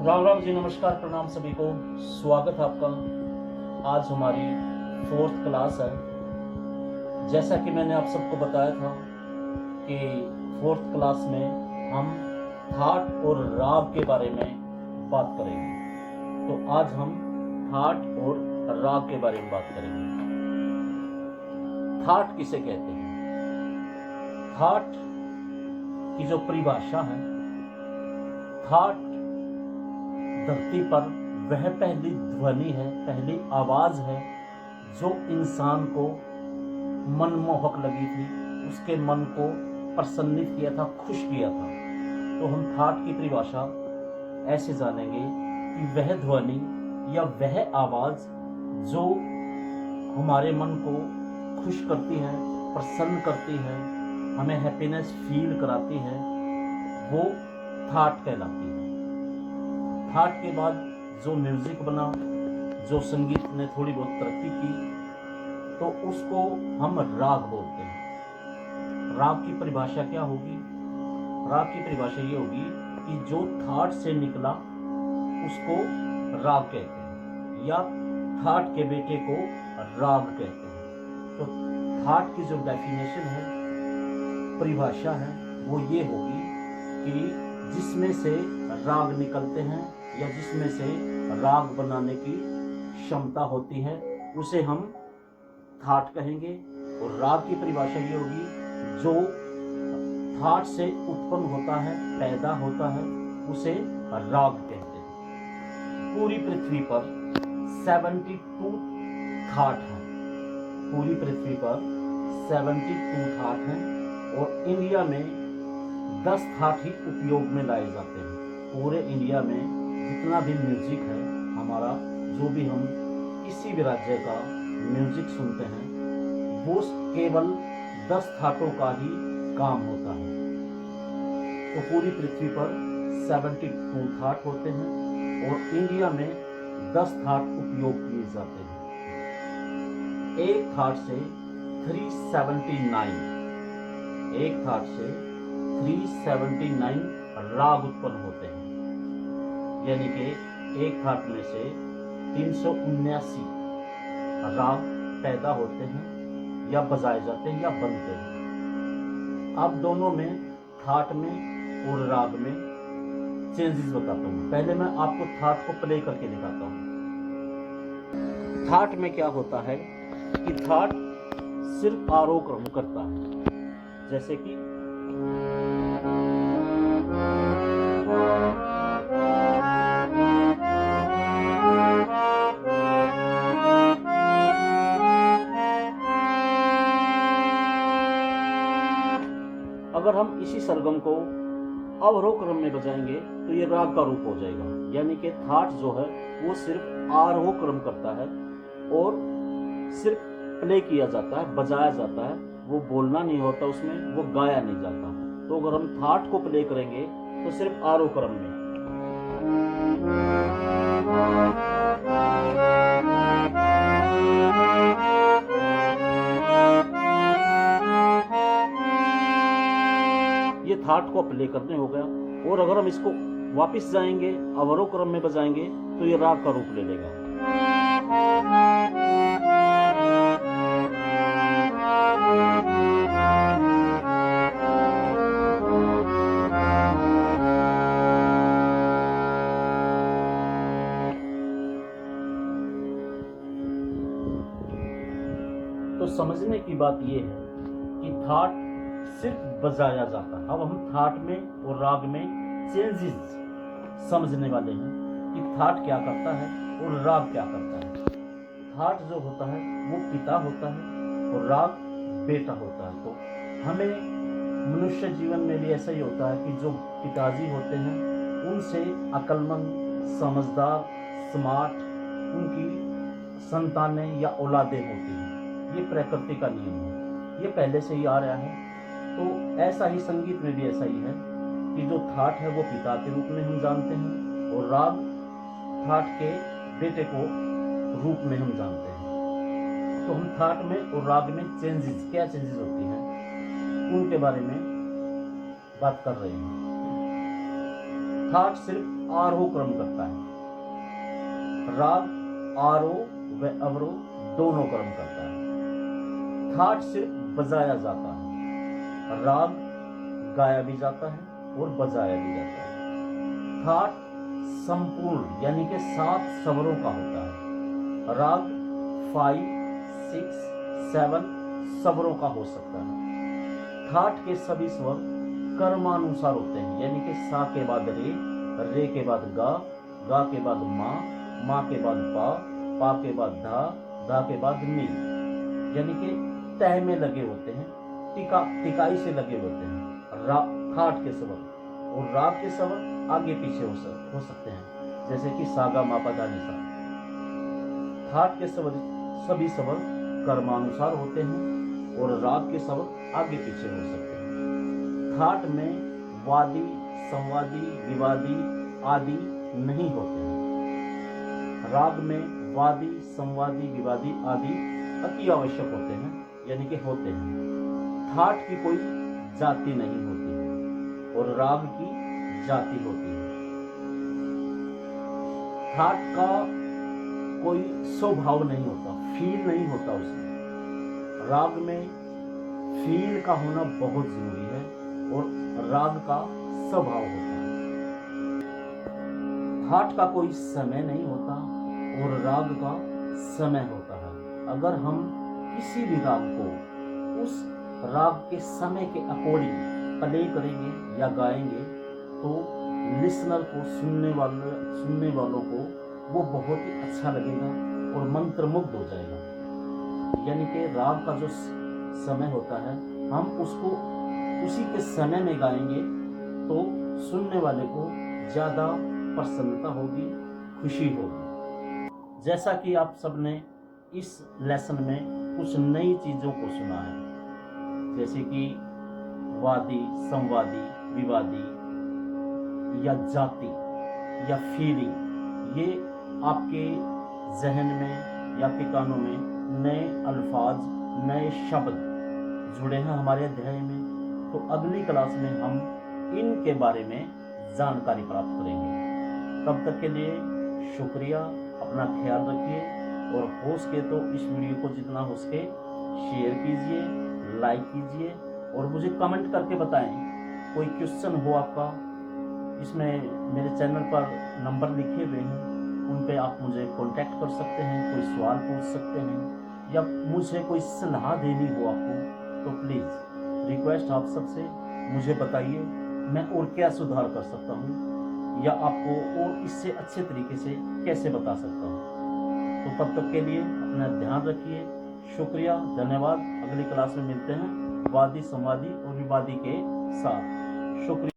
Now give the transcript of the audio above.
राम राम जी, नमस्कार, प्रणाम सभी को। स्वागत है आपका। आज हमारी 4th क्लास है। जैसा कि मैंने आप सबको बताया था कि 4th क्लास में हम थाट और राग के बारे में बात करेंगे। तो आज हम थाट और राग के बारे में बात करेंगे। थाट किसे कहते हैं? थाट की जो परिभाषा है, थाट धरती पर वह पहली ध्वनि है, पहली आवाज है जो इंसान को मनमोहक लगी थी, उसके मन को प्रसन्नित किया था, खुश किया था। तो हम थाट की परिभाषा ऐसे जानेंगे कि वह ध्वनि या वह आवाज जो हमारे मन को खुश करती है, प्रसन्न करती है, हमें हैप्पीनेस फील कराती है, वो थाट कहलाती है। थाट के बाद जो म्यूजिक बना, जो संगीत ने थोड़ी बहुत तरक्की की, तो उसको हम राग बोलते हैं। राग की परिभाषा क्या होगी? राग की परिभाषा ये होगी कि जो थाट से निकला उसको राग कहते हैं, या थाट के बेटे को राग कहते हैं। तो थाट की जो डेफिनेशन है, परिभाषा है, वो ये होगी कि जिसमें से राग निकलते हैं या जिसमें से राग बनाने की क्षमता होती है, उसे हम थाट कहेंगे। और राग की परिभाषा ये होगी जो थाट से उत्पन्न होता है, पैदा होता है, उसे राग कहते हैं। पूरी पृथ्वी पर 72 थाट हैं। पूरी पृथ्वी पर 72 थाट हैं और इंडिया में 10 थाट ही उपयोग में लाए जाते हैं। पूरे इंडिया में जितना भी म्यूजिक है हमारा, जो भी हम किसी भी राज्य का म्यूजिक सुनते हैं, वो केवल 10 थाटों का ही काम होता है। तो पूरी पृथ्वी पर 72 थाट होते हैं और इंडिया में 10 थाट उपयोग किए जाते हैं। एक थाट से 379 एक थाट से 379 राग उत्पन्न होते हैं। यानी कि एक थाट में से 379 राग पैदा होते हैं या बजाए जाते हैं या बनते हैं। अब दोनों में, थाट में और राग में चेंजेस बताता हूँ। पहले मैं आपको थाट को प्ले करके दिखाता हूँ। थाट में क्या होता है कि थाट सिर्फ आरोह करता है, जैसे कि अगर हम इसी सरगम को अवरोह क्रम में बजाएंगे तो ये राग का रूप हो जाएगा। यानी कि थाट जो है वो सिर्फ आरोह क्रम करता है और सिर्फ प्ले किया जाता है, बजाया जाता है, वो बोलना नहीं होता उसमें, वो गाया नहीं जाता। तो अगर हम थाट को प्ले करेंगे तो सिर्फ आरोह क्रम में, ये थाट को प्ले करने हो गया। और अगर हम इसको वापस जाएंगे, अवरोह क्रम में बजाएंगे, तो ये राग का रूप ले लेगा। तो समझने की बात यह है कि थाट सिर्फ बजाया जाता है। अब हम थाट में और राग में चेंजेस समझने वाले हैं कि थाट क्या करता है और राग क्या करता है। थाट जो होता है वो पिता होता है और राग बेटा होता है। तो हमें मनुष्य जीवन में भी ऐसा ही होता है कि जो पिताजी होते हैं उनसे अक्लमंद, समझदार, स्मार्ट उनकी संतानें या औलादें होती हैं। ये प्रकृति का नियम है, ये पहले से ही आ रहा है। तो ऐसा ही संगीत में भी ऐसा ही है कि जो थाट है वो पिता के रूप में हम जानते हैं और राग थाट के बेटे को रूप में हम जानते हैं। तो हम थाट में और राग में चेंजेस, क्या चेंजेस होती हैं, उनके बारे में बात कर रहे हैं। थाट सिर्फ आरोह क्रम करता है। राग आरोह व अवरोह दोनों क्रम करता है। थाट सिर्फ बजाया जाता है। राग गाया भी जाता है और बजाया भी जाता है। थाट संपूर्ण यानी कि 7 स्वरों का होता है। राग 5, 6, 7 स्वरों का हो सकता है। थाट के सभी स्वर कर्मानुसार होते हैं, यानी कि सा के बाद रे के बाद गा के बाद माँ के बाद पा के बाद धा के बाद नी, यानी कि तय में लगे होते हैं, टिकाई से लगे होते हैं थाट के स्वर। और राग के स्वर आगे पीछे हो सकते हैं, जैसे कि सागा मापा धा नि सा। थाट के सभी स्वर कर्मानुसार होते हैं और राग के स्वर आगे पीछे हो सकते हैं। थाट में वादी, संवादी, विवादी आदि नहीं होते हैं। राग में वादी, संवादी, विवादी आदि अति आवश्यक होते हैं, यानी कि होते हैं। थाट की कोई जाति नहीं होती है और राग की जाति होती है। थाट का कोई स्वभाव नहीं होता, फील नहीं होता उसमें। राग में फील का होना बहुत जरूरी है और राग का स्वभाव होता है। थाट का कोई समय नहीं होता और राग का समय होता है। अगर हम किसी भी राग को उस राग के समय के अकॉर्डिंग प्ले करेंगे या गाएंगे तो लिसनर को, सुनने वालों को वो बहुत ही अच्छा लगेगा और मंत्रमुग्ध हो जाएगा। यानी कि राग का जो समय होता है, हम उसको उसी के समय में गाएंगे तो सुनने वाले को ज़्यादा प्रसन्नता होगी, खुशी होगी। जैसा कि आप सबने इस लेसन में कुछ नई चीज़ों को सुना है, जैसे कि वादी, संवादी, विवादी या जाति या फीलिंग, ये आपके जहन में या आपके कानों में नए अल्फाज, नए शब्द जुड़े हैं हमारे अध्याय में। तो अगली क्लास में हम इनके बारे में जानकारी प्राप्त करेंगे। तब तक के लिए शुक्रिया, अपना ख्याल रखिए और हो सके तो इस वीडियो को जितना हो सके शेयर कीजिए, लाइक कीजिए और मुझे कमेंट करके बताएं कोई क्वेश्चन हो आपका। इसमें मेरे चैनल पर नंबर लिखे हुए हैं, उन पे आप मुझे कांटेक्ट कर सकते हैं, कोई सवाल पूछ सकते हैं या मुझे कोई सलाह देनी हो आपको तो प्लीज़ रिक्वेस्ट आप सबसे मुझे बताइए, मैं और क्या सुधार कर सकता हूँ या आपको और इससे अच्छे तरीके से कैसे बता सकता हूँ। तो तब तक के लिए अपना ध्यान रखिए। शुक्रिया, धन्यवाद। अगली क्लास में मिलते हैं वादी, संवादी और विवादी के साथ। शुक्रिया।